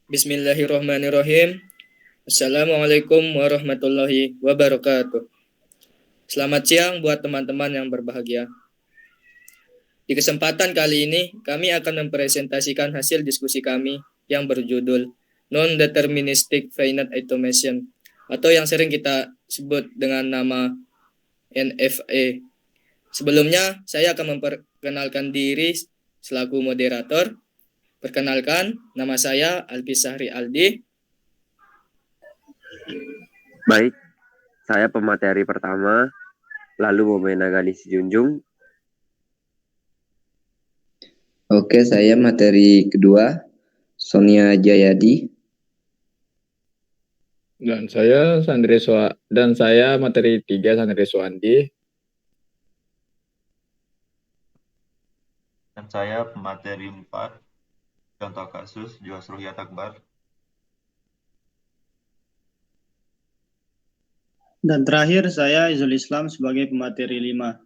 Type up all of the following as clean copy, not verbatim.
Bismillahirrahmanirrahim. Assalamualaikum warahmatullahi wabarakatuh. Selamat siang buat teman-teman yang berbahagia. Di kesempatan kali ini, kami akan mempresentasikan hasil diskusi kami yang berjudul Non-Deterministic Finite Automation atau yang sering kita sebut dengan nama NFA. Sebelumnya, saya akan memperkenalkan diri selaku moderator. Perkenalkan, nama saya Alfi Sahri Aldi. Baik, saya pemateri pertama, lalu Momena Gadis Junjung. Oke, saya materi kedua, Sonia Jayadi. Dan saya materi 3 Sandri Suandi. Dan saya pemateri 4, contoh kasus Joas Ruhyat Akbar. Dan terakhir saya Izul Islam sebagai pemateri 5.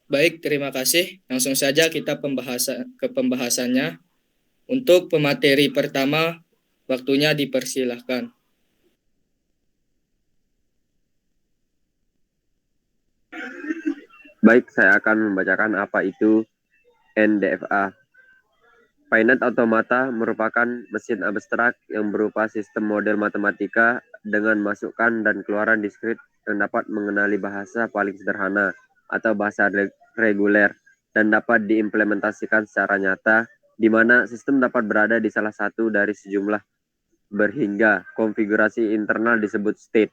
Baik, terima kasih. Langsung saja kita ke pembahasannya. Untuk pemateri pertama, waktunya dipersilahkan. Baik, saya akan membacakan apa itu NDFA. Finite Automata merupakan mesin abstrak yang berupa sistem model matematika dengan masukan dan keluaran diskrit yang dapat mengenali bahasa paling sederhana atau bahasa reguler dan dapat diimplementasikan secara nyata, di mana sistem dapat berada di salah satu dari sejumlah berhingga konfigurasi internal disebut state.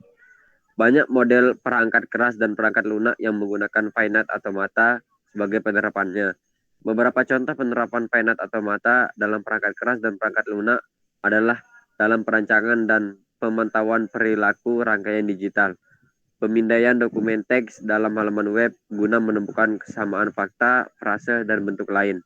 Banyak model perangkat keras dan perangkat lunak yang menggunakan finite automata sebagai penerapannya. Beberapa contoh penerapan finite automata dalam perangkat keras dan perangkat lunak adalah dalam perancangan dan pemantauan perilaku rangkaian digital, pemindaian dokumen teks dalam halaman web guna menemukan kesamaan fakta, frase, dan bentuk lain.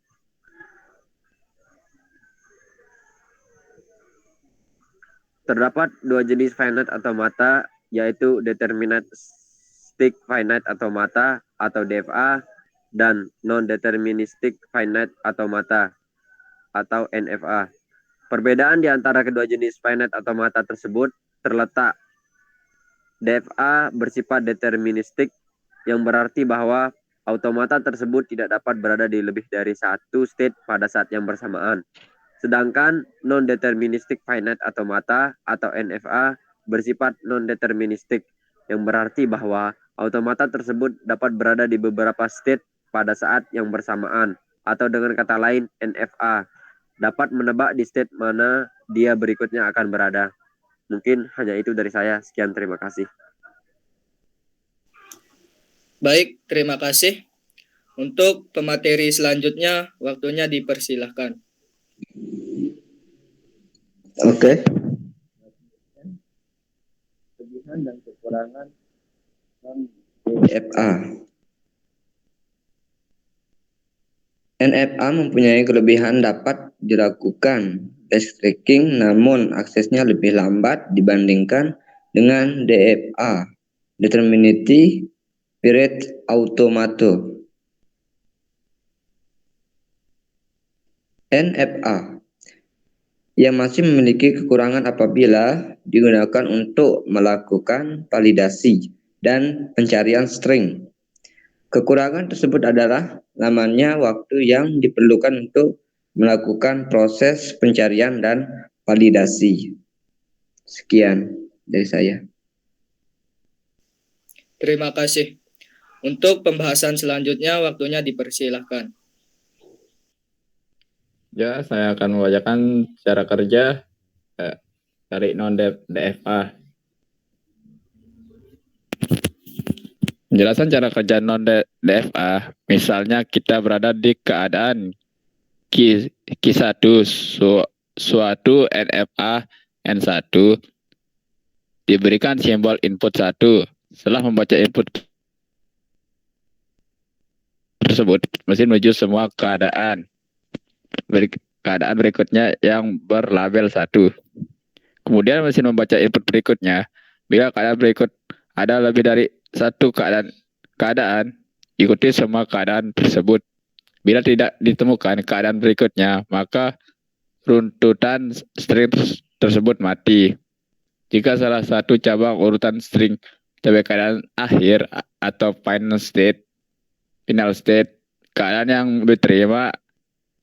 Terdapat dua jenis finite automata, yaitu deterministic finite automata atau DFA dan non-deterministic finite automata atau NFA. Perbedaan di antara kedua jenis finite automata tersebut terletak. DFA bersifat deterministik, yang berarti bahwa automata tersebut tidak dapat berada di lebih dari satu state pada saat yang bersamaan. Sedangkan non-deterministic finite automata atau NFA bersifat non-deterministik, yang berarti bahwa automata tersebut dapat berada di beberapa state pada saat yang bersamaan, atau dengan kata lain NFA dapat menebak di state mana dia berikutnya akan berada. Mungkin hanya itu dari saya. Sekian, terima kasih. Baik, terima kasih. Untuk pemateri selanjutnya, waktunya dipersilahkan. Oke. Kelebihan dan kekurangan NFA. NFA mempunyai kelebihan dapat dilakukan backtracking, namun aksesnya lebih lambat dibandingkan dengan DFA, Determinate Finite Automata. NFA yang masih memiliki kekurangan apabila digunakan untuk melakukan validasi dan pencarian string. Kekurangan tersebut adalah lamanya waktu yang diperlukan untuk melakukan proses pencarian dan validasi. Sekian dari saya. Terima kasih. Untuk pembahasan selanjutnya, waktunya dipersilahkan. Ya, saya akan membacakan cara kerja dari non-DFA. Penjelasan cara kerja non-DFA, misalnya kita berada di keadaan Q1, suatu NFA N1 diberikan simbol input 1. Setelah membaca input tersebut, mesin menuju semua keadaan berikutnya yang berlabel 1. Kemudian mesin membaca input berikutnya. Bila keadaan berikut ada lebih dari satu keadaan, ikuti semua keadaan tersebut. Bila tidak ditemukan keadaan berikutnya, maka runtutan string tersebut mati. Jika salah satu cabang urutan string sampai keadaan akhir atau final state, keadaan yang diterima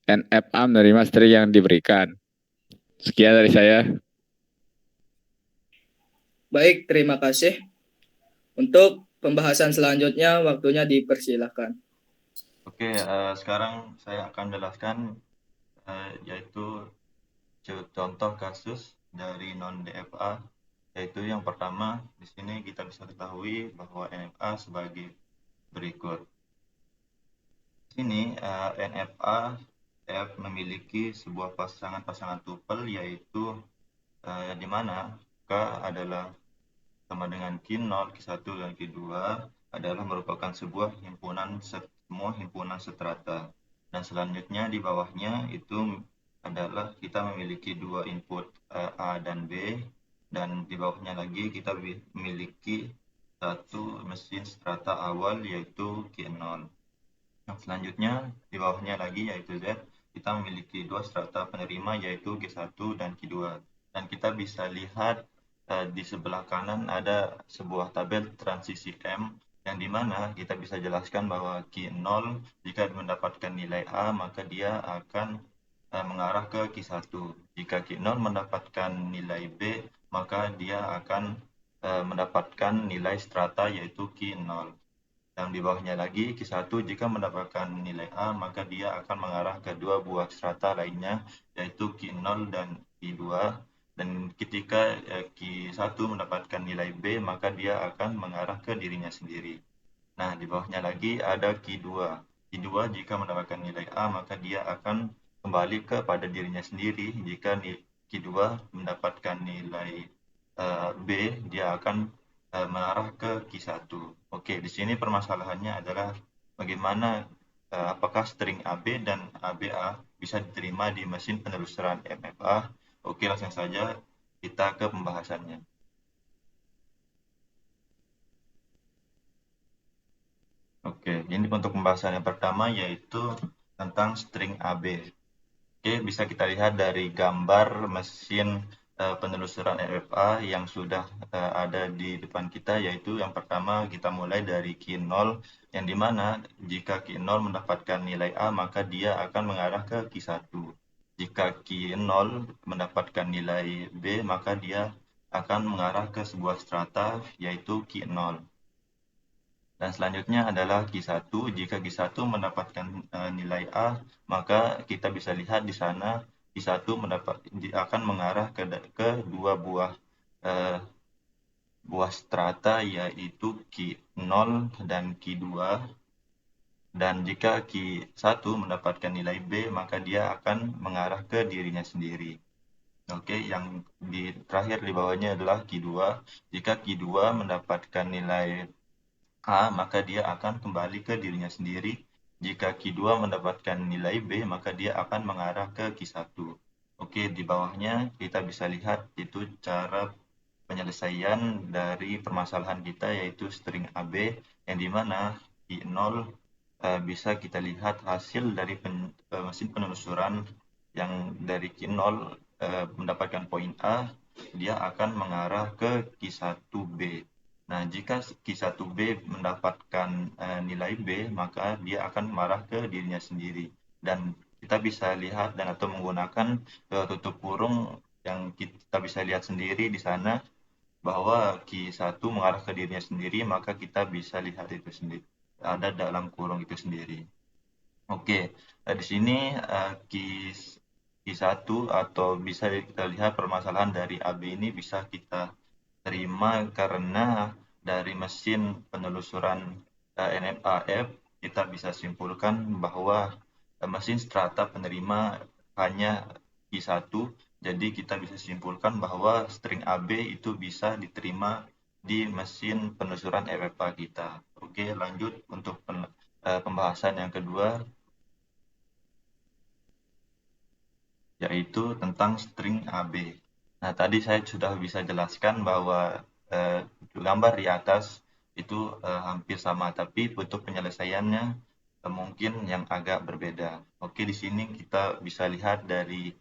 NFA menerima string yang diberikan. Sekian dari saya. Baik, terima kasih. Untuk pembahasan selanjutnya, waktunya dipersilahkan. Oke, sekarang saya akan jelaskan yaitu contoh kasus dari non-DFA, yaitu yang pertama di sini kita bisa ketahui bahwa NFA sebagai berikut. Di sini NFA memiliki sebuah pasangan tupel, yaitu di mana K adalah sama dengan Q0, Q1, dan Q2 adalah merupakan sebuah semua himpunan seterata. Dan selanjutnya di bawahnya itu adalah kita memiliki dua input A dan B, dan di bawahnya lagi kita memiliki satu mesin strata awal yaitu Q0. Yang selanjutnya di bawahnya lagi yaitu Z, kita memiliki dua strata penerima yaitu Q1 dan Q2. Dan kita bisa lihat di sebelah kanan ada sebuah tabel transisi M, yang dimana kita bisa jelaskan bahwa Q0 jika mendapatkan nilai A maka dia akan mengarah ke Q1. Jika Q0 mendapatkan nilai B maka dia akan mendapatkan nilai strata yaitu Q0. Yang di bawahnya lagi, Q1 jika mendapatkan nilai A, maka dia akan mengarah ke dua buah strata lainnya, yaitu Q0 dan Q2. Dan ketika Q1 mendapatkan nilai B, maka dia akan mengarah ke dirinya sendiri. Nah, di bawahnya lagi ada Q2. Q2 jika mendapatkan nilai A, maka dia akan kembali kepada dirinya sendiri. Jika Q2 mendapatkan nilai B, dia akan mengarah ke Q1. Oke, di sini permasalahannya adalah bagaimana apakah string AB dan ABA bisa diterima di mesin penelusuran MFA. Oke, langsung saja kita ke pembahasannya. Oke, ini untuk pembahasan yang pertama yaitu tentang string AB. Oke, bisa kita lihat dari gambar mesin penelusuran MFA yang sudah ada di depan kita, yaitu yang pertama kita mulai dari Q0, yang dimana jika Q0 mendapatkan nilai A maka dia akan mengarah ke Q1. Jika Q0 mendapatkan nilai B maka dia akan mengarah ke sebuah strata yaitu Q0. Dan selanjutnya adalah Q1. Jika Q1 mendapatkan nilai A, maka kita bisa lihat di sana Q1 akan mengarah ke dua buah strata yaitu Q0 dan Q2. Dan jika Q1 mendapatkan nilai B, maka dia akan mengarah ke dirinya sendiri. Oke, yang terakhir di bawahnya adalah Q2. Jika Q2 mendapatkan nilai A, maka dia akan kembali ke dirinya sendiri. Jika Q2 mendapatkan nilai B, maka dia akan mengarah ke Q1. Oke, di bawahnya kita bisa lihat itu cara penyelesaian dari permasalahan kita yaitu string AB, yang dimana Q0 bisa kita lihat hasil dari mesin penelusuran yang dari Q0 mendapatkan poin A, dia akan mengarah ke Q1B. Nah, jika Q1B mendapatkan nilai B, maka dia akan mengarah ke dirinya sendiri. Dan kita bisa lihat atau menggunakan tutup kurung yang kita bisa lihat sendiri di sana, bahwa Q1 mengarah ke dirinya sendiri, maka kita bisa lihat itu sendiri, ada dalam kurung itu sendiri. Oke, di sini Q1 atau bisa kita lihat permasalahan dari AB ini bisa kita terima karena dari mesin penelusuran NFAF kita bisa simpulkan bahwa mesin strata penerima hanya Q1, jadi kita bisa simpulkan bahwa string AB itu bisa diterima di mesin penelusuran MFA kita. Oke, lanjut untuk pembahasan yang kedua, yaitu tentang string AB. Nah, tadi saya sudah bisa jelaskan bahwa gambar di atas itu hampir sama, tapi untuk penyelesaiannya mungkin yang agak berbeda. Oke, di sini kita bisa lihat dari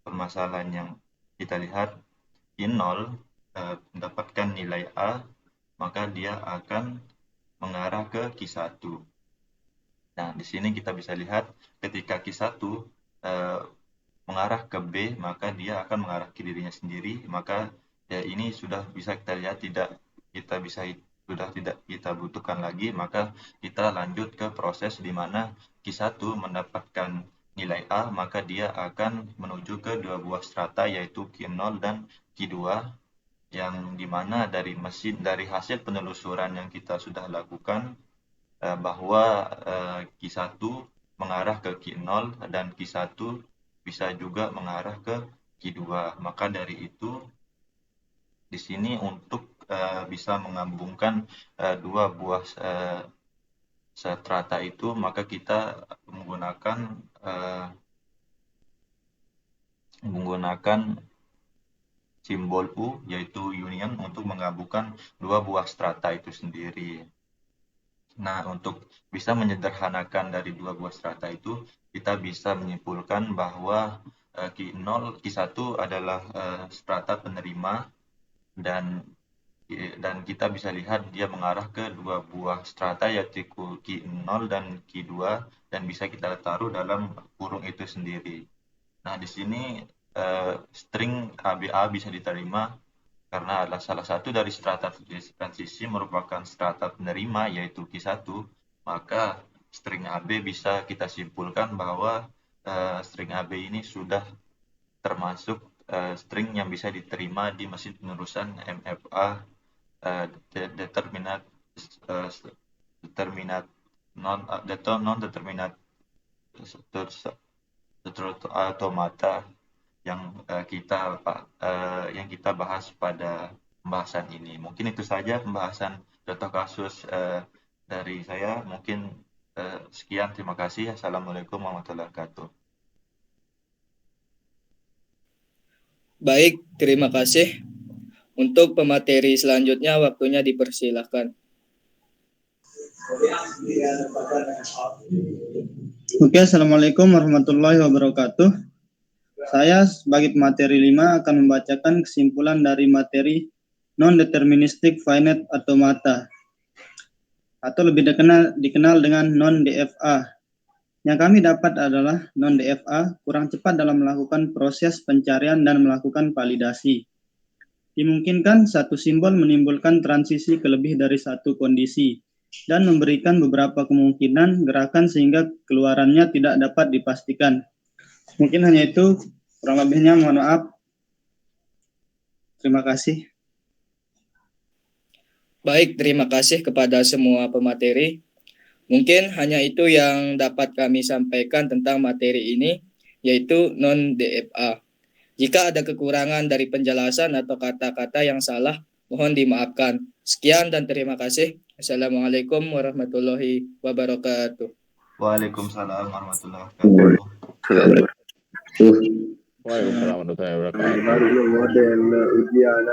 permasalahan yang kita lihat, Q0 mendapatkan nilai A, maka dia akan mengarah ke Q1. Nah, di sini kita bisa lihat ketika Q1 mengarah ke B, maka dia akan mengarah ke dirinya sendiri, maka ya ini sudah bisa kita lihat sudah tidak kita butuhkan lagi, maka kita lanjut ke proses di mana Q1 mendapatkan nilai A, maka dia akan menuju ke dua buah strata yaitu Q0 dan Q2, yang dimana dari hasil penelusuran yang kita sudah lakukan bahwa Q1 mengarah ke Q0 dan Q1 bisa juga mengarah ke Q2. Maka dari itu di sini untuk bisa menggabungkan dua buah strata itu, maka kita menggunakan simbol U, yaitu union, untuk menggabungkan dua buah strata itu sendiri. Nah, untuk bisa menyederhanakan dari dua buah strata itu, kita bisa menyimpulkan bahwa Q1 adalah strata penerima, dan kita bisa lihat dia mengarah ke dua buah strata yaitu Q0 dan Q2, dan bisa kita taruh dalam kurung itu sendiri. Nah, di sini string ABA bisa diterima karena adalah salah satu dari strata transisi merupakan strata penerima yaitu Q1, maka string AB bisa kita simpulkan bahwa string AB ini sudah termasuk string yang bisa diterima di mesin penerusan MFA determinate non-determinate automata yang kita bahas pada pembahasan ini. Mungkin itu saja pembahasan contoh kasus dari saya. Mungkin sekian, terima kasih. Assalamualaikum warahmatullahi wabarakatuh. Baik, terima kasih. Untuk pemateri selanjutnya waktunya dipersilahkan. Oke, Assalamualaikum warahmatullahi wabarakatuh. Saya sebagai pemateri 5 akan membacakan kesimpulan dari materi non-deterministic finite automata, atau lebih dikenal dengan non-DFA. Yang kami dapat adalah non-DFA kurang cepat dalam melakukan proses pencarian dan melakukan validasi. Dimungkinkan satu simbol menimbulkan transisi ke lebih dari satu kondisi dan memberikan beberapa kemungkinan gerakan sehingga keluarannya tidak dapat dipastikan. Mungkin hanya itu, kurang lebihnya mohon maaf. Terima kasih. Baik, terima kasih kepada semua pemateri. Mungkin hanya itu yang dapat kami sampaikan tentang materi ini, yaitu non-DFA. Jika ada kekurangan dari penjelasan atau kata-kata yang salah, mohon dimaafkan. Sekian dan terima kasih. Assalamualaikum warahmatullahi wabarakatuh. Waalaikumsalam warahmatullahi wabarakatuh. Waalaikumsalam warahmatullahi wabarakatuh. Baru model ujian